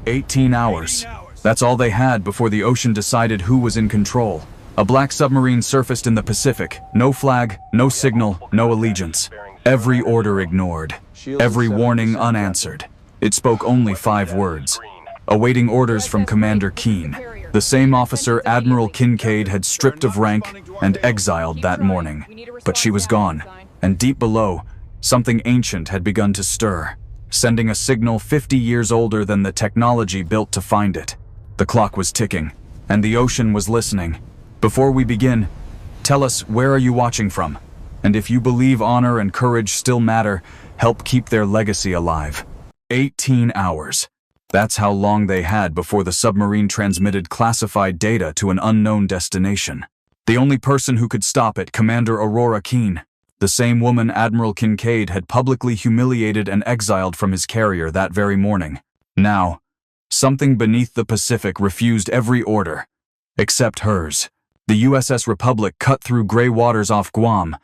18 hours. That's all they had before the ocean decided who was in control. A black submarine surfaced in the Pacific. No flag, no signal, no allegiance. Every order ignored. Every warning unanswered. It spoke only 5 words. Awaiting orders from Commander Keen. The same officer Admiral Kincaid had stripped of rank and exiled that morning. But she was gone, and deep below, something ancient had begun to stir, sending a signal 50 years older than the technology built to find it. The clock was ticking, and the ocean was listening. Before we begin, tell us, where are you watching from? And if you believe honor and courage still matter, help keep their legacy alive. 18 hours. That's how long they had before the submarine transmitted classified data to an unknown destination. The only person who could stop it, Commander Aurora Keen, the same woman Admiral Kincaid had publicly humiliated and exiled from his carrier that very morning. Now, something beneath the Pacific refused every order, except hers. The USS Republic cut through gray waters off Guam,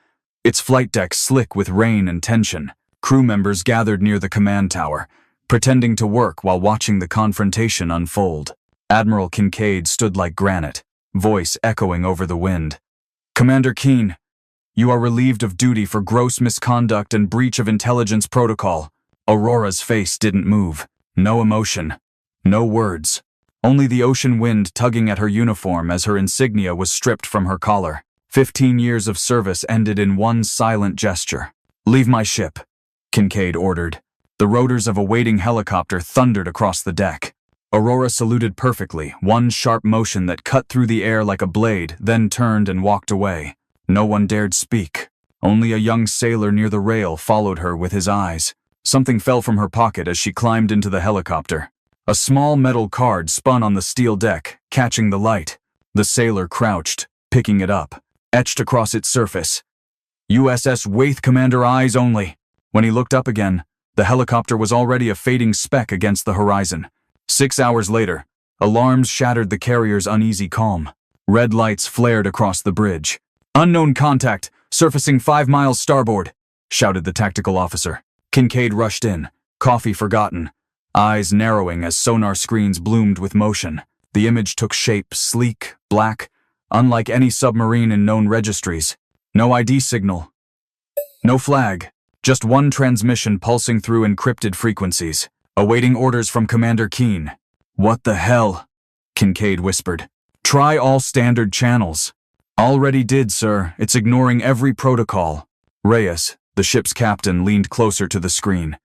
its flight deck slick with rain and tension. Crew members gathered near the command tower, pretending to work while watching the confrontation unfold. Admiral Kincaid stood like granite, voice echoing over the wind. Commander Keen, you are relieved of duty for gross misconduct and breach of intelligence protocol. Aurora's face didn't move. No emotion. No words. Only the ocean wind tugging at her uniform as her insignia was stripped from her collar. 15 years of service ended in one silent gesture. Leave my ship, Kincaid ordered. The rotors of a waiting helicopter thundered across the deck. Aurora saluted perfectly, one sharp motion that cut through the air like a blade, then turned and walked away. No one dared speak. Only a young sailor near the rail followed her with his eyes. Something fell from her pocket as she climbed into the helicopter. A small metal card spun on the steel deck, catching the light. The sailor crouched, picking it up. Etched across its surface, USS Waith Commander Eyes Only. When he looked up again, the helicopter was already a fading speck against the horizon. 6 hours later, alarms shattered the carrier's uneasy calm. Red lights flared across the bridge. Unknown contact, surfacing 5 miles starboard, shouted the tactical officer. Kincaid rushed in, coffee forgotten, eyes narrowing as sonar screens bloomed with motion. The image took shape, sleek, black, unlike any submarine in known registries. No ID signal. No flag. Just one transmission pulsing through encrypted frequencies, awaiting orders from Commander Keen. What the hell? Kincaid whispered. Try all standard channels. Already did, sir. It's ignoring every protocol. Reyes, the ship's captain, leaned closer to the screen.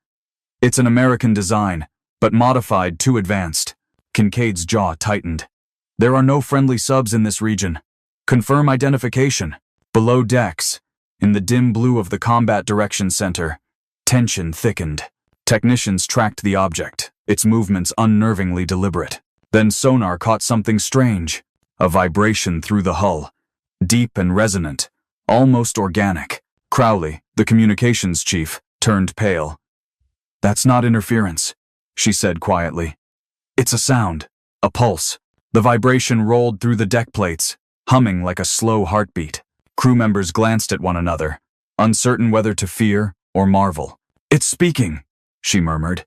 It's an American design, but modified too advanced. Kincaid's jaw tightened. There are no friendly subs in this region. Confirm identification. Below decks, in the dim blue of the Combat Direction Center, tension thickened. Technicians tracked the object, its movements unnervingly deliberate. Then sonar caught something strange, a vibration through the hull, deep and resonant, almost organic. Crowley, the communications chief, turned pale. That's not interference, she said quietly. It's a sound, a pulse. The vibration rolled through the deck plates, humming like a slow heartbeat. Crew members glanced at one another, uncertain whether to fear or marvel. It's speaking, she murmured.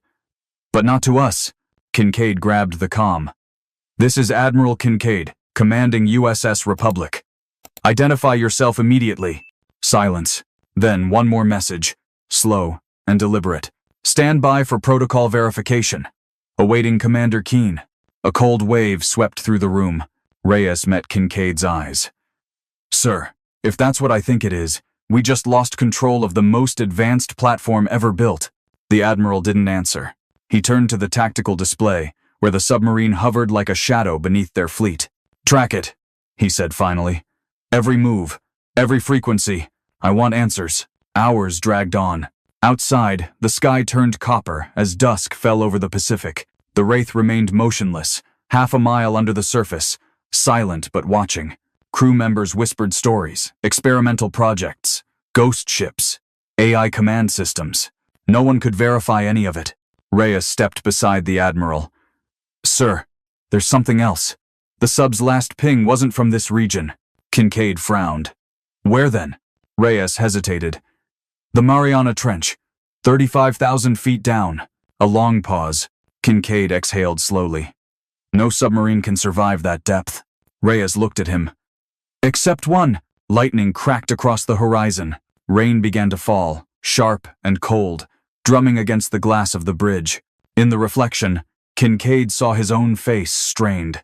But not to us. Kincaid grabbed the comm. This is Admiral Kincaid, commanding USS Republic. Identify yourself immediately. Silence. Then one more message, slow and deliberate. Stand by for protocol verification. Awaiting Commander Keen. A cold wave swept through the room. Reyes met Kincaid's eyes. Sir, if that's what I think it is, we just lost control of the most advanced platform ever built. The Admiral didn't answer. He turned to the tactical display, where the submarine hovered like a shadow beneath their fleet. Track it, he said finally. Every move, every frequency. I want answers. Hours dragged on. Outside, the sky turned copper as dusk fell over the Pacific. The Wraith remained motionless, half a mile under the surface, silent but watching. Crew members whispered stories, experimental projects, ghost ships, AI command systems. No one could verify any of it. Reyes stepped beside the Admiral. Sir, there's something else. The sub's last ping wasn't from this region. Kincaid frowned. Where then? Reyes hesitated. The Mariana Trench, 35,000 feet down. A long pause. Kincaid exhaled slowly. No submarine can survive that depth. Reyes looked at him. Except one. Lightning cracked across the horizon. Rain began to fall, sharp and cold, drumming against the glass of the bridge. In the reflection, Kincaid saw his own face strained,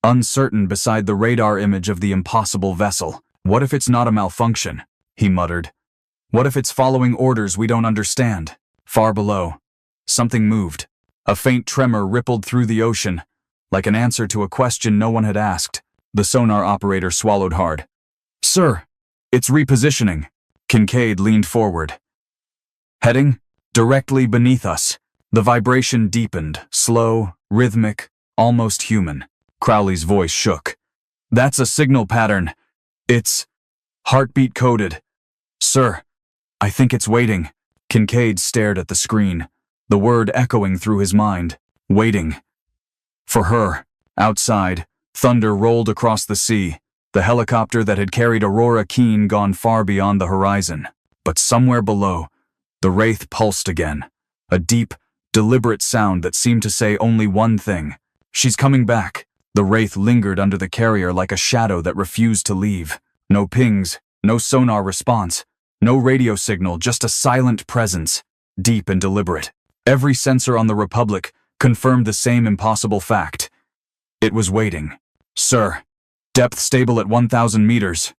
uncertain beside the radar image of the impossible vessel. What if it's not a malfunction? He muttered. What if it's following orders we don't understand? Far below, something moved. A faint tremor rippled through the ocean, like an answer to a question no one had asked. The sonar operator swallowed hard. Sir, it's repositioning. Kincaid leaned forward. Heading directly beneath us. The vibration deepened, slow, rhythmic, almost human. Crowley's voice shook. That's a signal pattern. It's heartbeat coded. Sir, I think it's waiting. Kincaid stared at the screen, the word echoing through his mind. Waiting. For her. Outside, thunder rolled across the sea, the helicopter that had carried Aurora Keene gone far beyond the horizon. But somewhere below, the Wraith pulsed again, a deep, deliberate sound that seemed to say only one thing. She's coming back. The Wraith lingered under the carrier like a shadow that refused to leave. No pings, no sonar response, no radio signal, just a silent presence, deep and deliberate. Every sensor on the Republic confirmed the same impossible fact. It was waiting. Sir, depth stable at 1,000 meters,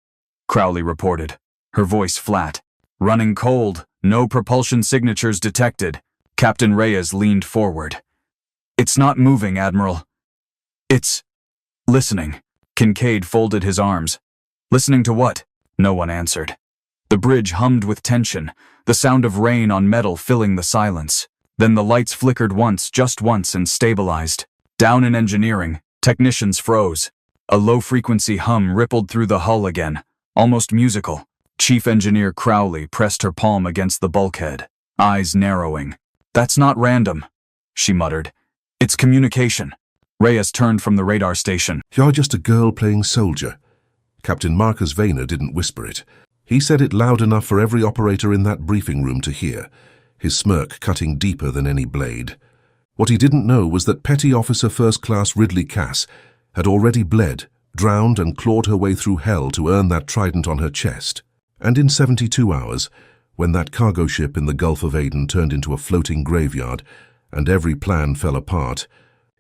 Crowley reported, her voice flat. Running cold, no propulsion signatures detected. Captain Reyes leaned forward. It's not moving, Admiral. It's listening. Kincaid folded his arms. Listening to what? No one answered. The bridge hummed with tension, the sound of rain on metal filling the silence. Then the lights flickered once, just once, and stabilized. Down in engineering, technicians froze. A low-frequency hum rippled through the hull again, almost musical. Chief Engineer Crowley pressed her palm against the bulkhead, eyes narrowing. That's not random, she muttered. It's communication. Reyes turned from the radar station. You're just a girl playing soldier. Captain Marcus Vayner didn't whisper it. He said it loud enough for every operator in that briefing room to hear, his smirk cutting deeper than any blade. What he didn't know was that Petty Officer First Class Ridley Cass had already bled, drowned, and clawed her way through hell to earn that trident on her chest. And in 72 hours, when that cargo ship in the Gulf of Aden turned into a floating graveyard and every plan fell apart,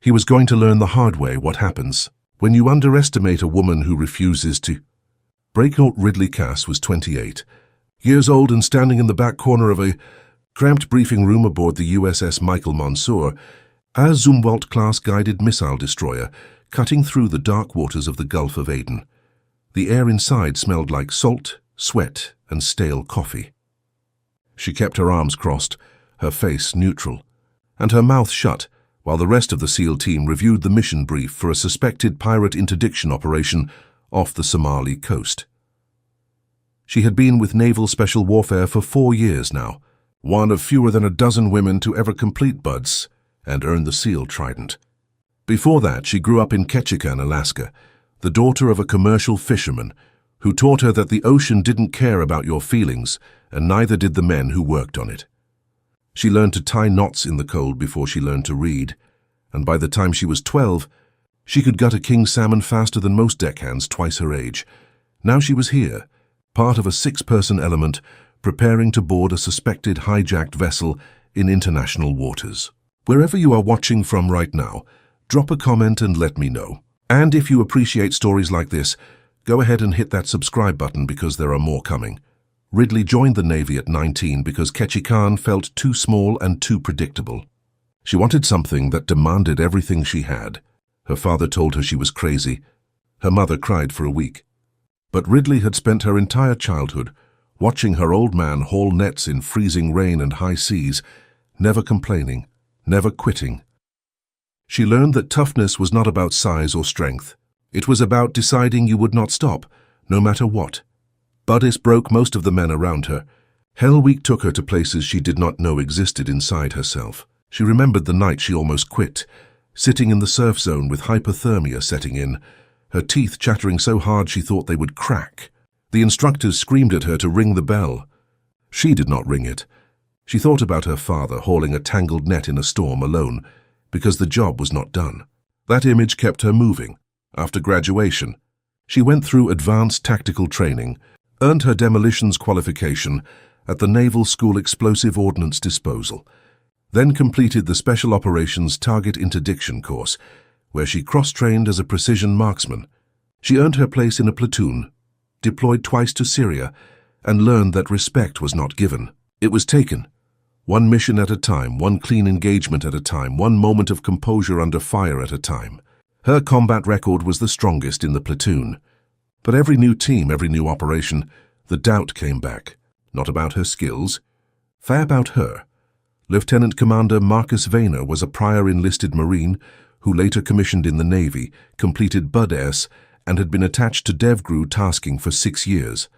he was going to learn the hard way what happens when you underestimate a woman who refuses to. Breakout Ridley Cass was 28, years old and standing in the back corner of a cramped briefing room aboard the USS Michael Monsoor, a Zumwalt-class guided missile destroyer cutting through the dark waters of the Gulf of Aden. The air inside smelled like salt, sweat, and stale coffee. She kept her arms crossed, her face neutral, and her mouth shut, while the rest of the SEAL team reviewed the mission brief for a suspected pirate interdiction operation off the Somali coast. She had been with Naval Special Warfare for 4 years now, one of fewer than a dozen women to ever complete BUDS and earn the SEAL Trident. Before that, she grew up in Ketchikan, Alaska, the daughter of a commercial fisherman who taught her that the ocean didn't care about your feelings, and neither did the men who worked on it. She learned to tie knots in the cold before she learned to read, and by the time she was 12, she could gut a king salmon faster than most deckhands twice her age. Now she was here, part of a 6-person element, preparing to board a suspected hijacked vessel in international waters. Wherever you are watching from right now, drop a comment and let me know. And if you appreciate stories like this, go ahead and hit that subscribe button because there are more coming. Ridley joined the Navy at 19 because Ketchikan felt too small and too predictable. She wanted something that demanded everything she had. Her father told her she was crazy. Her mother cried for a week. But Ridley had spent her entire childhood watching her old man haul nets in freezing rain and high seas, never complaining, never quitting. She learned that toughness was not about size or strength. It was about deciding you would not stop, no matter what. Buddhist broke most of the men around her. Hell Week took her to places she did not know existed inside herself. She remembered the night she almost quit, sitting in the surf zone with hypothermia setting in, her teeth chattering so hard she thought they would crack. The instructors screamed at her to ring the bell. She did not ring it. She thought about her father hauling a tangled net in a storm alone, because the job was not done. That image kept her moving. After graduation, she went through advanced tactical training, earned her demolitions qualification at the Naval School Explosive Ordnance Disposal, then completed the Special Operations Target Interdiction course, where she cross-trained as a precision marksman. She earned her place in a platoon, deployed twice to Syria, and learned that respect was not given. It was taken. One mission at a time, one clean engagement at a time, one moment of composure under fire at a time. Her combat record was the strongest in the platoon. But every new team, every new operation, the doubt came back. Not about her skills, fair about her. Lieutenant Commander Marcus Vayner was a prior enlisted Marine who later commissioned in the Navy, completed BUD-S, and had been attached to DevGru tasking for 6 years.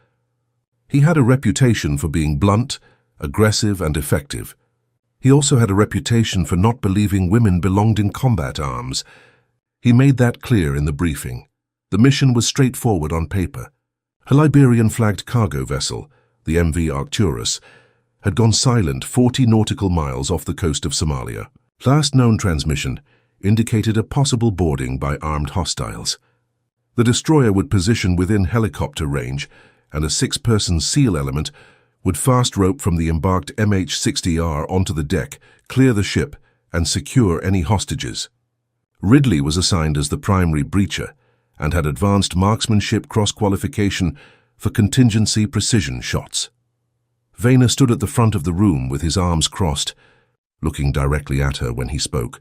He had a reputation for being blunt, aggressive, and effective. He also had a reputation for not believing women belonged in combat arms. He made that clear in the briefing. The mission was straightforward on paper. A Liberian-flagged cargo vessel, the MV Arcturus, had gone silent 40 nautical miles off the coast of Somalia. Last known transmission indicated a possible boarding by armed hostiles. The destroyer would position within helicopter range, and a 6-person SEAL element would fast rope from the embarked MH-60R onto the deck, clear the ship, and secure any hostages. Ridley was assigned as the primary breacher and had advanced marksmanship cross-qualification for contingency precision shots. Vayner stood at the front of the room with his arms crossed, looking directly at her when he spoke.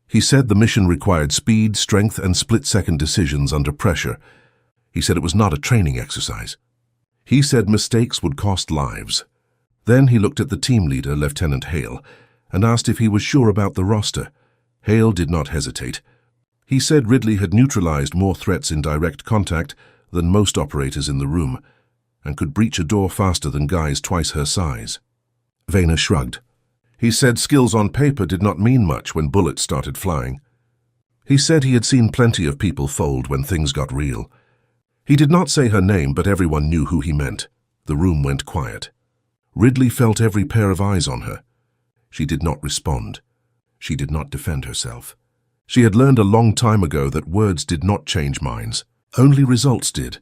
He said the mission required speed, strength, and split-second decisions under pressure. He said it was not a training exercise. He said mistakes would cost lives. Then he looked at the team leader, Lieutenant Hale, and asked if he was sure about the roster. Hale did not hesitate. He said Ridley had neutralized more threats in direct contact than most operators in the room, and could breach a door faster than guys twice her size. Vayner shrugged. He said skills on paper did not mean much when bullets started flying. He said he had seen plenty of people fold when things got real. He did not say her name, but everyone knew who he meant. The room went quiet. Ridley felt every pair of eyes on her. She did not respond. She did not defend herself. She had learned a long time ago that words did not change minds. Only results did.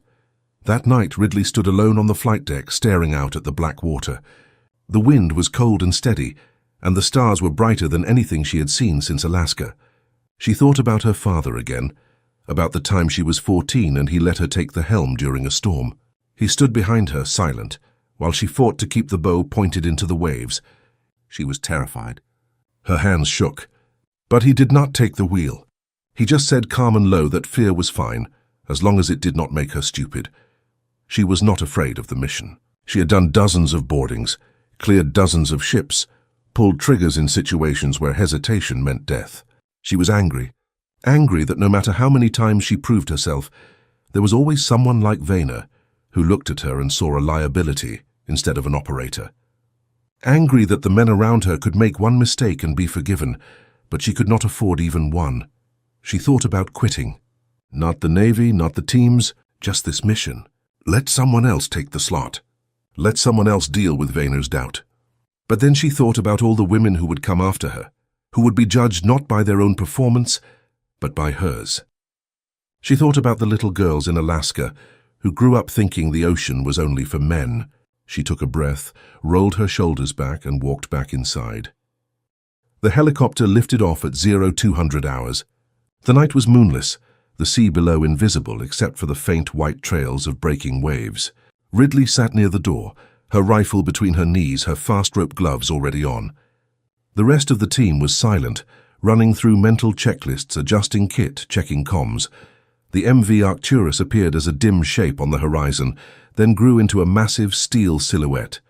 That night, Ridley stood alone on the flight deck, staring out at the black water. The wind was cold and steady, and the stars were brighter than anything she had seen since Alaska. She thought about her father again, about the time she was 14 and he let her take the helm during a storm. He stood behind her, silent, while she fought to keep the bow pointed into the waves. She was terrified. Her hands shook. But he did not take the wheel. He just said calm and low that fear was fine, as long as it did not make her stupid. She was not afraid of the mission. She had done dozens of boardings, cleared dozens of ships, pulled triggers in situations where hesitation meant death. She was angry. Angry that no matter how many times she proved herself, there was always someone like Vayner who looked at her and saw a liability instead of an operator. Angry that the men around her could make one mistake and be forgiven, but she could not afford even one. She thought about quitting. Not the Navy, not the teams, just this mission. Let someone else take the slot. Let someone else deal with Vayner's doubt. But then she thought about all the women who would come after her, who would be judged not by their own performance, but by hers. She thought about the little girls in Alaska who grew up thinking the ocean was only for men. She took a breath, rolled her shoulders back, and walked back inside. The helicopter lifted off at 0200 hours. The night was moonless, the sea below invisible except for the faint white trails of breaking waves. Ridley sat near the door, her rifle between her knees, her fast-rope gloves already on. The rest of the team was silent, running through mental checklists, adjusting kit, checking comms. The MV Arcturus appeared as a dim shape on the horizon, then grew into a massive steel silhouette.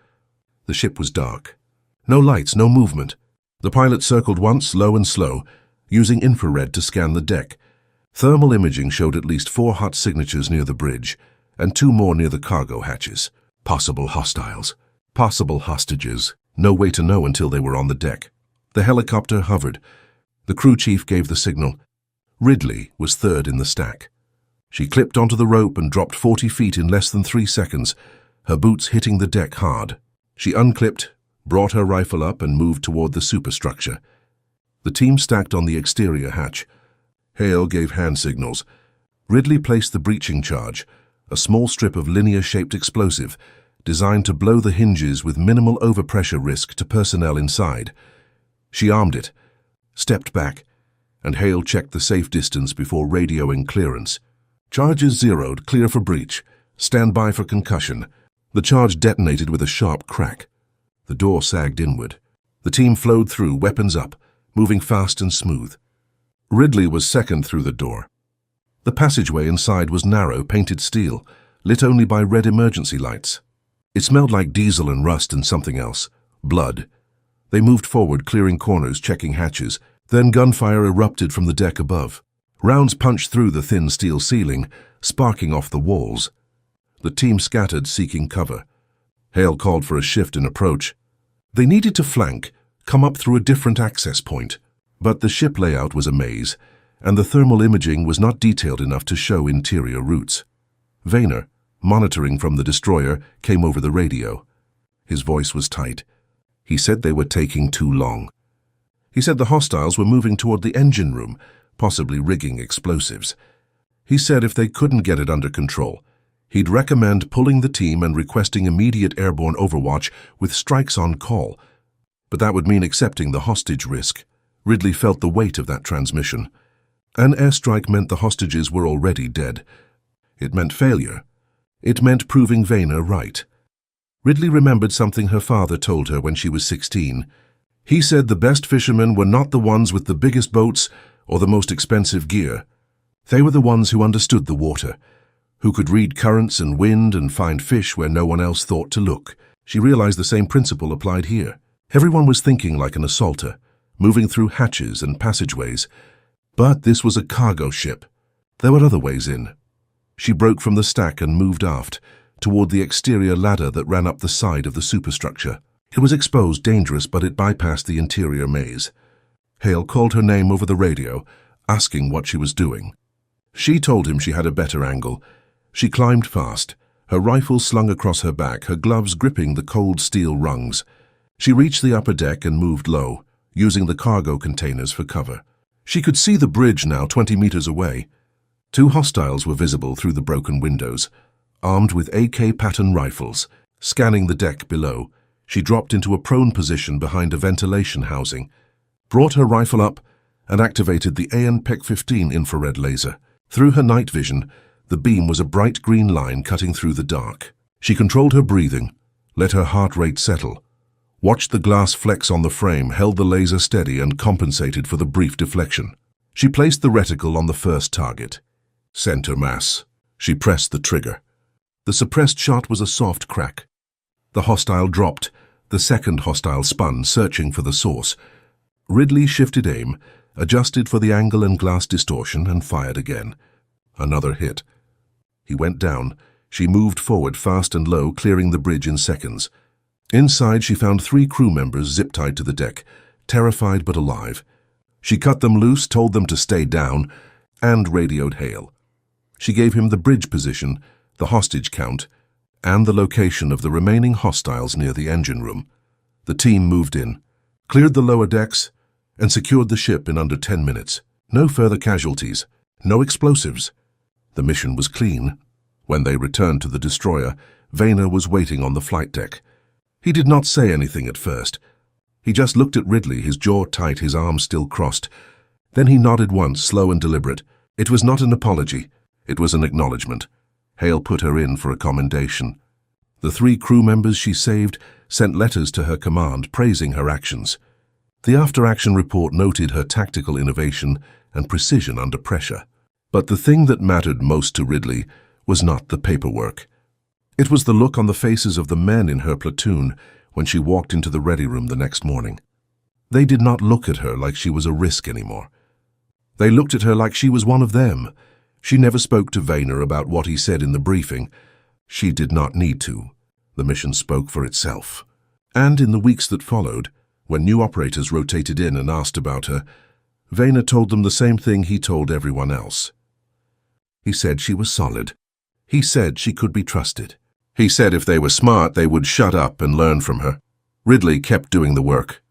The ship was dark. No lights, no movement. The pilot circled once, low and slow, using infrared to scan the deck. Thermal imaging showed at least 4 hot signatures near the bridge, and 2 more near the cargo hatches. Possible hostiles. Possible hostages. No way to know until they were on the deck. The helicopter hovered. The crew chief gave the signal. Ridley was third in the stack. She clipped onto the rope and dropped 40 feet in less than 3 seconds, her boots hitting the deck hard. She unclipped, brought her rifle up, and moved toward the superstructure. The team stacked on the exterior hatch. Hale gave hand signals. Ridley placed the breaching charge, a small strip of linear-shaped explosive designed to blow the hinges with minimal overpressure risk to personnel inside. She armed it, stepped back, and Hale checked the safe distance before radioing clearance. Charges zeroed, clear for breach. Stand by for concussion. The charge detonated with a sharp crack. The door sagged inward. The team flowed through, weapons up, moving fast and smooth. Ridley was second through the door. The passageway inside was narrow, painted steel, lit only by red emergency lights. It smelled like diesel and rust and something else, blood. They moved forward, clearing corners, checking hatches. Then gunfire erupted from the deck above. Rounds punched through the thin steel ceiling, sparking off the walls. The team scattered, seeking cover. Hale called for a shift in approach. They needed to flank, come up through a different access point. But the ship layout was a maze, and the thermal imaging was not detailed enough to show interior routes. Vayner, monitoring from the destroyer, came over the radio. His voice was tight. He said they were taking too long. He said the hostiles were moving toward the engine room, possibly rigging explosives. He said if they couldn't get it under control, he'd recommend pulling the team and requesting immediate airborne overwatch with strikes on call. But that would mean accepting the hostage risk. Ridley felt the weight of that transmission. An airstrike meant the hostages were already dead. It meant failure. It meant proving Vayner right. Ridley remembered something her father told her when she was 16. He said the best fishermen were not the ones with the biggest boats or the most expensive gear. They were the ones who understood the water, who could read currents and wind and find fish where no one else thought to look. She realized the same principle applied here. Everyone was thinking like an assaulter, moving through hatches and passageways. But this was a cargo ship. There were other ways in. She broke from the stack and moved aft, toward the exterior ladder that ran up the side of the superstructure. It was exposed, dangerous, but it bypassed the interior maze. Hale called her name over the radio, asking what she was doing. She told him she had a better angle. She climbed fast, her rifle slung across her back, her gloves gripping the cold steel rungs. She reached the upper deck and moved low, using the cargo containers for cover. She could see the bridge now 20 meters away. 2 hostiles were visible through the broken windows, armed with AK pattern rifles. Scanning the deck below, she dropped into a prone position behind a ventilation housing, brought her rifle up, and activated the AN-PEC-15 infrared laser. Through her night vision, the beam was a bright green line cutting through the dark. She controlled her breathing, let her heart rate settle, watched the glass flecks on the frame, held the laser steady, and compensated for the brief deflection. She placed the reticle on the first target. Center mass. She pressed the trigger. The suppressed shot was a soft crack. The hostile dropped. The second hostile spun, searching for the source. Ridley shifted aim, adjusted for the angle and glass distortion, and fired again. Another hit. He went down. She moved forward fast and low, clearing the bridge in seconds. Inside, she found 3 crew members zip-tied to the deck, terrified but alive. She cut them loose, told them to stay down, and radioed Hale. She gave him the bridge position, the hostage count, and the location of the remaining hostiles near the engine room. The team moved in, cleared the lower decks, and secured the ship in under 10 minutes. No further casualties, no explosives. The mission was clean. When they returned to the destroyer, Vayner was waiting on the flight deck. He did not say anything at first. He just looked at Ridley, his jaw tight, his arms still crossed. Then he nodded once, slow and deliberate. It was not an apology. It was an acknowledgement. Hale put her in for a commendation. The 3 crew members she saved sent letters to her command praising her actions. The after-action report noted her tactical innovation and precision under pressure. But the thing that mattered most to Ridley was not the paperwork. It was the look on the faces of the men in her platoon when she walked into the ready room the next morning. They did not look at her like she was a risk anymore. They looked at her like she was one of them. She never spoke to Vayner about what he said in the briefing. She did not need to. The mission spoke for itself. And in the weeks that followed, when new operators rotated in and asked about her, Vayner told them the same thing he told everyone else. He said she was solid. He said she could be trusted. He said if they were smart, they would shut up and learn from her. Ridley kept doing the work.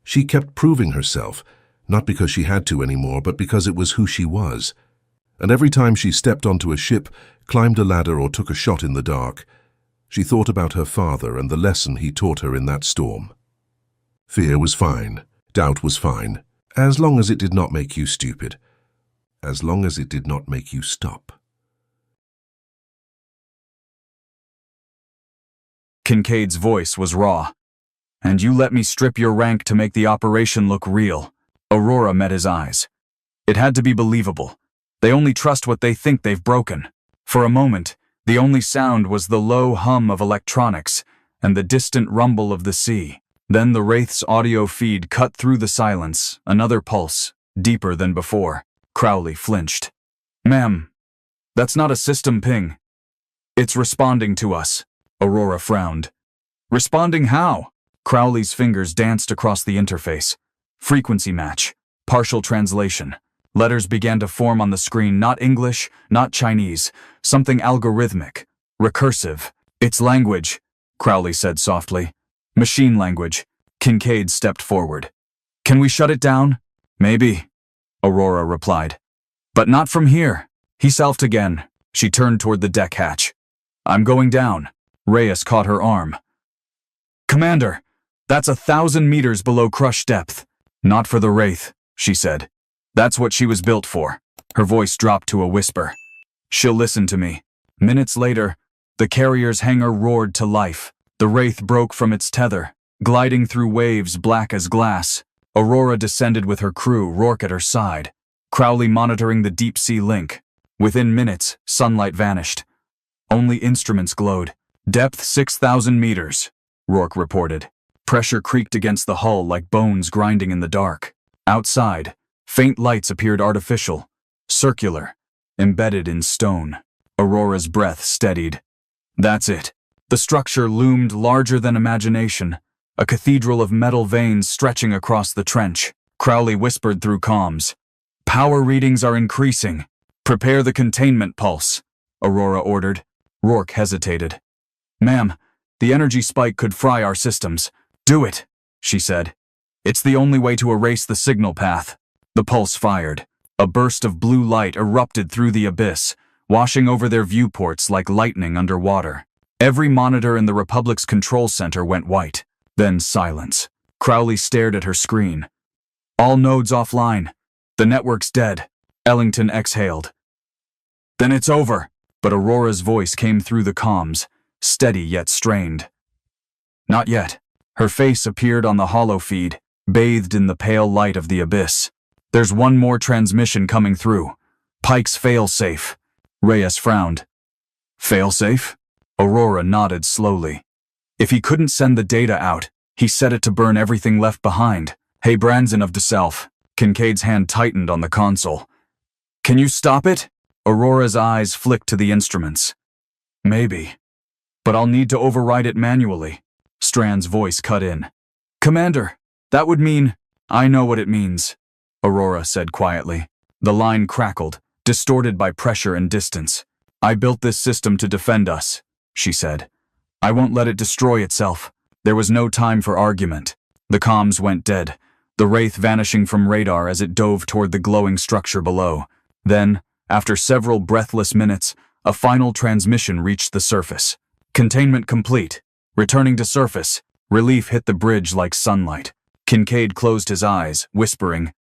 She kept proving herself, not because she had to anymore, but because it was who she was. And every time she stepped onto a ship, climbed a ladder or took a shot in the dark, she thought about her father and the lesson he taught her in that storm. Fear was fine. Doubt was fine. As long as it did not make you stupid. As long as it did not make you stop. Kincaid's voice was raw. "And you let me strip your rank to make the operation look real." Aurora met his eyes. It had to be believable. They only trust what they think they've broken. For a moment, the only sound was the low hum of electronics and the distant rumble of the sea. Then the Wraith's audio feed cut through the silence, another pulse, deeper than before. Crowley flinched. "Ma'am, that's not a system ping. It's responding to us." Aurora frowned. "Responding how?" Crowley's fingers danced across the interface. Frequency match. Partial translation. Letters began to form on the screen, not English, not Chinese, something algorithmic, recursive. "It's language," Crowley said softly. "Machine language." Kincaid stepped forward. "Can we shut it down?" "Maybe," Aurora replied. "But not from here." He selfed again. She turned toward the deck hatch. "I'm going down." Reyes caught her arm. "Commander, that's 1,000 meters below crush depth." "Not for the Wraith," she said. "That's what she was built for." Her voice dropped to a whisper. "She'll listen to me." Minutes later, the carrier's hangar roared to life. The Wraith broke from its tether, gliding through waves black as glass. Aurora descended with her crew, Rourke at her side, Crowley monitoring the deep-sea link. Within minutes, sunlight vanished. Only instruments glowed. "Depth 6,000 meters, Rourke reported. Pressure creaked against the hull like bones grinding in the dark. Outside, faint lights appeared artificial, circular, embedded in stone. Aurora's breath steadied. That's it. The structure loomed larger than imagination, a cathedral of metal veins stretching across the trench. Crowley whispered through comms. "Power readings are increasing. Prepare the containment pulse," Aurora ordered. Rourke hesitated. "Ma'am, the energy spike could fry our systems." "Do it," she said. "It's the only way to erase the signal path." The pulse fired. A burst of blue light erupted through the abyss, washing over their viewports like lightning underwater. Every monitor in the Republic's control center went white. Then silence. Crowley stared at her screen. "All nodes offline. The network's dead." Ellington exhaled. "Then it's over." But Aurora's voice came through the comms, steady yet strained. "Not yet." Her face appeared on the holo feed, bathed in the pale light of the abyss. "There's one more transmission coming through. Pike's fail-safe." Reyes frowned. "Fail-safe?" Aurora nodded slowly. "If he couldn't send the data out, he set it to burn everything left behind. Hey, Branson of DeSelf." Kincaid's hand tightened on the console. "Can you stop it?" Aurora's eyes flicked to the instruments. "Maybe. But I'll need to override it manually." Strand's voice cut in. "Commander, that would mean—" "I know what it means," Aurora said quietly. The line crackled, distorted by pressure and distance. "I built this system to defend us," she said. "I won't let it destroy itself." There was no time for argument. The comms went dead, the Wraith vanishing from radar as it dove toward the glowing structure below. Then, after several breathless minutes, a final transmission reached the surface. "Containment complete. Returning to surface." Relief hit the bridge like sunlight. Kincaid closed his eyes, whispering,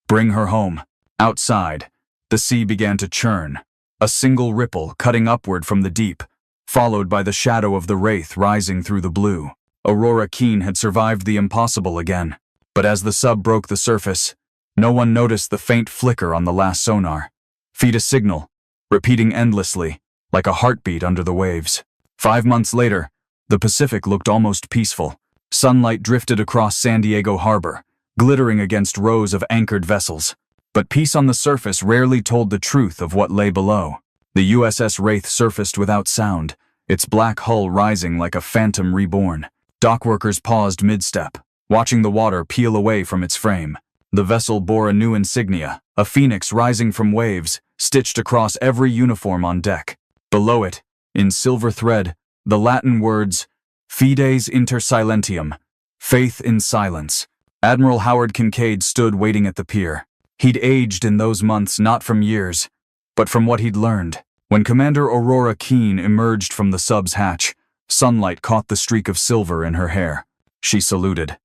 "Bring her home." Outside, the sea began to churn, a single ripple cutting upward from the deep, followed by the shadow of the Wraith rising through the blue. Aurora Keene had survived the impossible again, but as the sub broke the surface, no one noticed the faint flicker on the last sonar. Feed a signal, repeating endlessly, like a heartbeat under the waves. 5 months later, the Pacific looked almost peaceful. Sunlight drifted across San Diego Harbor, glittering against rows of anchored vessels. But peace on the surface rarely told the truth of what lay below. The USS Wraith surfaced without sound, its black hull rising like a phantom reborn. Dockworkers paused mid-step, watching the water peel away from its frame. The vessel bore a new insignia, a phoenix rising from waves, stitched across every uniform on deck. Below it, in silver thread, the Latin words, "Fides inter silentium," faith in silence. Admiral Howard Kincaid stood waiting at the pier. He'd aged in those months not from years, but from what he'd learned. When Commander Aurora Keene emerged from the sub's hatch, sunlight caught the streak of silver in her hair. She saluted.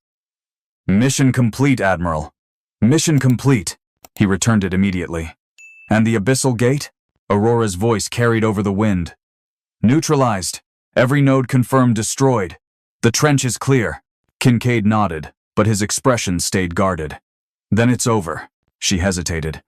"Mission complete, Admiral. Mission complete." He returned it immediately. "And the abyssal gate?" Aurora's voice carried over the wind. "Neutralized. Every node confirmed destroyed. The trench is clear." Kincaid nodded, but his expression stayed guarded. "Then it's over." She hesitated.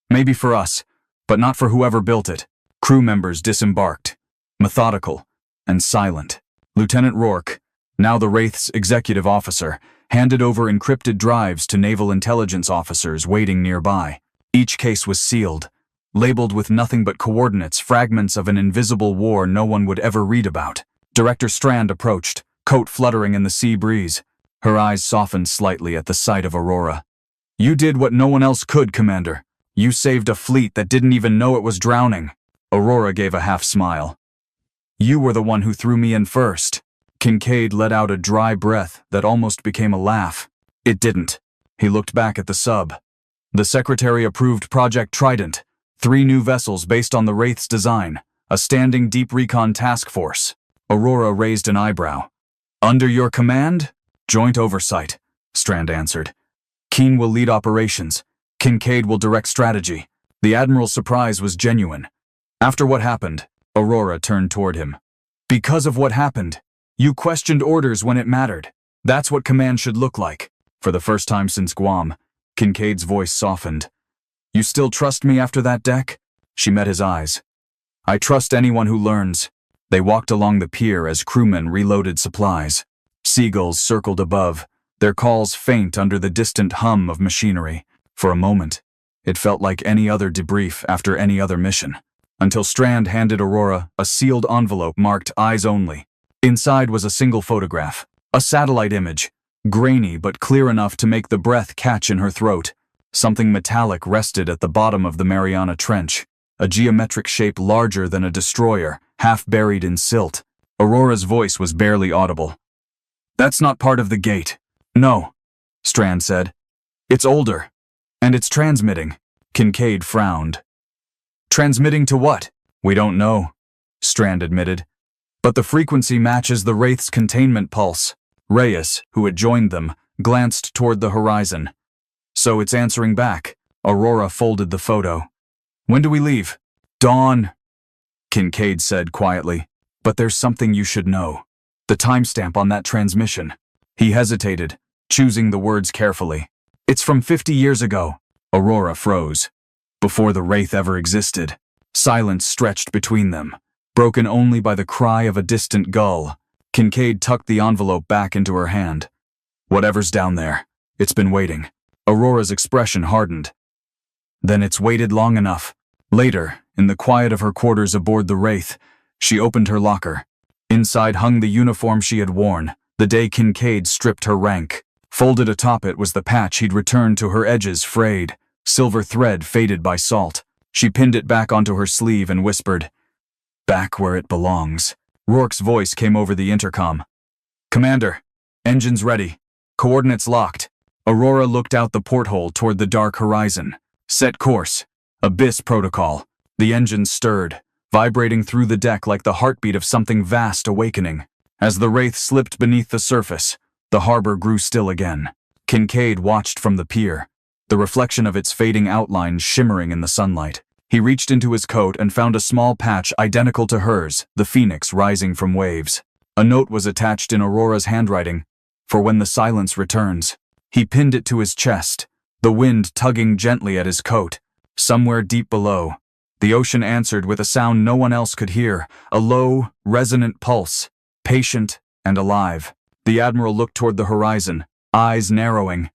"Maybe for us, but not for whoever built it." Crew members disembarked, methodical and silent. Lieutenant Rourke, now the Wraith's executive officer, handed over encrypted drives to naval intelligence officers waiting nearby. Each case was sealed, labeled with nothing but coordinates, fragments of an invisible war no one would ever read about. Director Strand approached, coat fluttering in the sea breeze. Her eyes softened slightly at the sight of Aurora. "You did what no one else could, Commander. You saved a fleet that didn't even know it was drowning." Aurora gave a half smile. "You were the one who threw me in first." Kincaid let out a dry breath that almost became a laugh. "It didn't." He looked back at the sub. The Secretary approved Project Trident, 3 new vessels based on the Wraith's design, a standing deep recon task force. Aurora raised an eyebrow. "Under your command?" "Joint oversight," Strand answered. "Keene will lead operations. Kincaid will direct strategy." The Admiral's surprise was genuine. "After what happened," Aurora turned toward him. "Because of what happened, you questioned orders when it mattered. That's what command should look like." For the first time since Guam, Kincaid's voice softened. "You still trust me after that deck?" She met his eyes. "I trust anyone who learns." They walked along the pier as crewmen reloaded supplies. Seagulls circled above, their calls faint under the distant hum of machinery. For a moment, it felt like any other debrief after any other mission, until Strand handed Aurora a sealed envelope marked "Eyes Only." Inside was a single photograph, a satellite image, grainy but clear enough to make the breath catch in her throat. Something metallic rested at the bottom of the Mariana Trench, a geometric shape larger than a destroyer, half buried in silt. Aurora's voice was barely audible. "That's not part of the gate." "No," Strand said. "It's older. And it's transmitting." Kincaid frowned. "Transmitting to what?" "We don't know," Strand admitted. "But the frequency matches the Wraith's containment pulse." Reyes, who had joined them, glanced toward the horizon. "So it's answering back." Aurora folded the photo. "When do we leave?" "Dawn," Kincaid said quietly. "But there's something you should know. The timestamp on that transmission." He hesitated, choosing the words carefully. "It's from 50 years ago." Aurora froze. Before the Wraith ever existed. Silence stretched between them, broken only by the cry of a distant gull. Kincaid tucked the envelope back into her hand. "Whatever's down there, it's been waiting." Aurora's expression hardened. "Then it's waited long enough." Later, in the quiet of her quarters aboard the Wraith, she opened her locker. Inside hung the uniform she had worn, the day Kincaid stripped her rank. Folded atop it was the patch he'd returned to her edges frayed, silver thread faded by salt. She pinned it back onto her sleeve and whispered, "Back where it belongs." Rourke's voice came over the intercom. "Commander, engines ready. Coordinates locked." Aurora looked out the porthole toward the dark horizon. "Set course. Abyss Protocol." The engines stirred, vibrating through the deck like the heartbeat of something vast awakening. As the Wraith slipped beneath the surface, the harbor grew still again. Kincaid watched from the pier, the reflection of its fading outlines shimmering in the sunlight. He reached into his coat and found a small patch identical to hers, the phoenix rising from waves. A note was attached in Aurora's handwriting, "For when the silence returns." He pinned it to his chest, the wind tugging gently at his coat. Somewhere deep below, the ocean answered with a sound no one else could hear, a low, resonant pulse, patient and alive. The Admiral looked toward the horizon, eyes narrowing.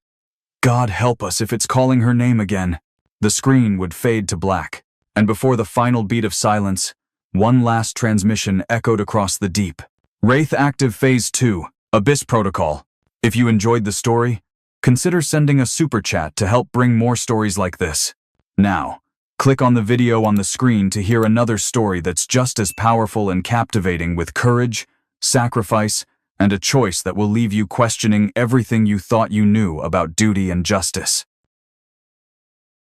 God help us if it's calling her name again. The screen would fade to black, and before the final beat of silence, one last transmission echoed across the deep. Wraith Active Phase 2, Abyss Protocol. If you enjoyed the story, consider sending a super chat to help bring more stories like this. Now, click on the video on the screen to hear another story that's just as powerful and captivating, with courage, sacrifice, and a choice that will leave you questioning everything you thought you knew about duty and justice.